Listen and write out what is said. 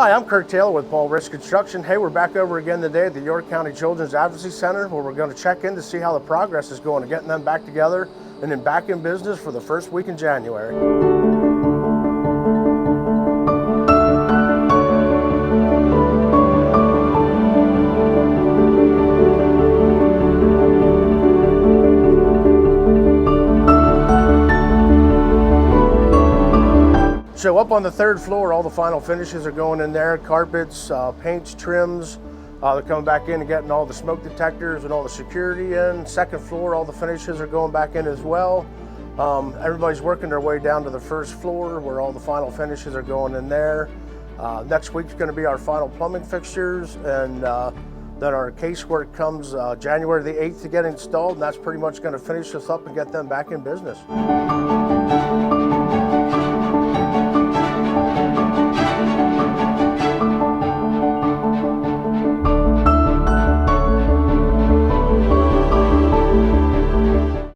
Hi, I'm Kirk Taylor with Paul Rich Construction. Hey, we're back over again today at the York County Children's Advocacy Center, where we're going to check in to see how the progress is going to getting them back together and then back in business for the first week in January. So up on the third floor, all the final finishes are going in there. Carpets, paints, trims. They're coming back in and getting all the smoke detectors and all the security in. Second floor, all the finishes are going back in as well. Everybody's working their way down to the first floor where all the final finishes are going in there. Next week's going to be our final plumbing fixtures, and then our casework comes January the 8th to get installed, and that's pretty much going to finish us up and get them back in business.